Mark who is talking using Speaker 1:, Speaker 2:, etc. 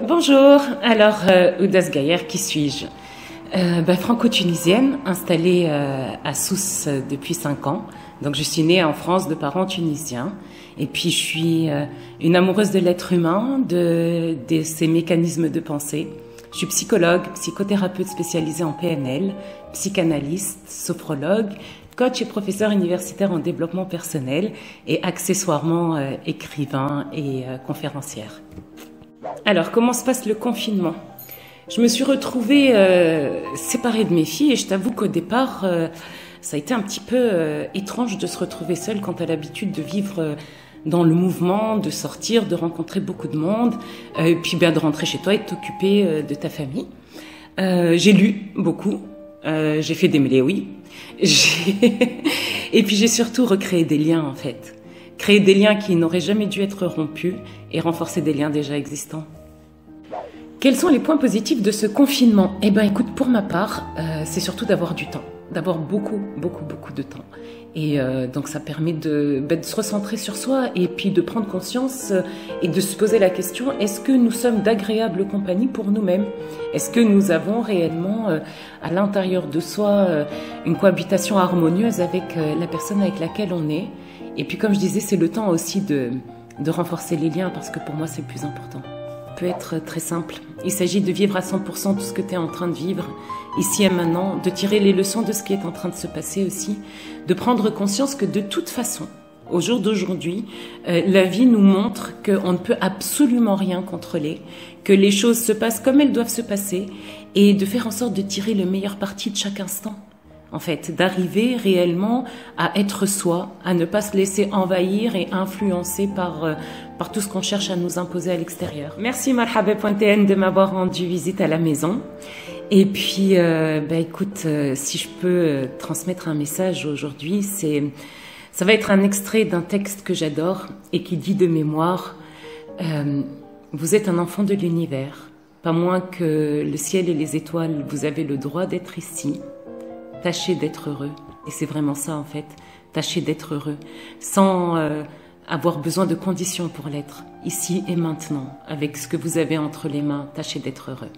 Speaker 1: Bonjour, alors Oudas Gaïer, qui suis-je? Franco-tunisienne, installée à Sousse depuis 5 ans. Donc je suis née en France de parents tunisiens. Et puis je suis une amoureuse de l'être humain, de ses mécanismes de pensée. Je suis psychologue, psychothérapeute spécialisée en PNL, psychanalyste, sophrologue, coach et professeur universitaire en développement personnel et accessoirement écrivain et conférencière. Alors, comment se passe le confinement? Je me suis retrouvée séparée de mes filles et je t'avoue qu'au départ, ça a été un petit peu étrange de se retrouver seule quand tu as l'habitude de vivre dans le mouvement, de sortir, de rencontrer beaucoup de monde, et puis de rentrer chez toi et de t'occuper de ta famille. J'ai lu beaucoup, j'ai fait des méléouis, et puis j'ai surtout recréé des liens en fait. Créer des liens qui n'auraient jamais dû être rompus et renforcer des liens déjà existants. Quels sont les points positifs de ce confinement? Eh bien, écoute, pour ma part, c'est surtout d'avoir du temps, d'avoir beaucoup de temps. Et donc, ça permet de se recentrer sur soi et puis de prendre conscience et de se poser la question, est-ce que nous sommes d'agréable compagnie pour nous-mêmes? Est-ce que nous avons réellement à l'intérieur de soi une cohabitation harmonieuse avec la personne avec laquelle on est? Et puis, comme je disais, c'est le temps aussi de renforcer les liens parce que pour moi, c'est le plus important. Ça peut être très simple. Il s'agit de vivre à 100% tout ce que tu es en train de vivre, ici et maintenant, de tirer les leçons de ce qui est en train de se passer aussi, de prendre conscience que de toute façon, au jour d'aujourd'hui, la vie nous montre qu'on ne peut absolument rien contrôler, que les choses se passent comme elles doivent se passer et de faire en sorte de tirer le meilleur parti de chaque instant. En fait, d'arriver réellement à être soi, à ne pas se laisser envahir et influencer par tout ce qu'on cherche à nous imposer à l'extérieur. Merci Marhaba.tn de m'avoir rendu visite à la maison. Et puis, écoute, si je peux transmettre un message aujourd'hui, ça va être un extrait d'un texte que j'adore et qui dit de mémoire « Vous êtes un enfant de l'univers, pas moins que le ciel et les étoiles, vous avez le droit d'être ici. » Tâchez d'être heureux. Et c'est vraiment ça en fait. Tâchez d'être heureux. Sans avoir besoin de conditions pour l'être. Ici et maintenant. Avec ce que vous avez entre les mains. Tâchez d'être heureux.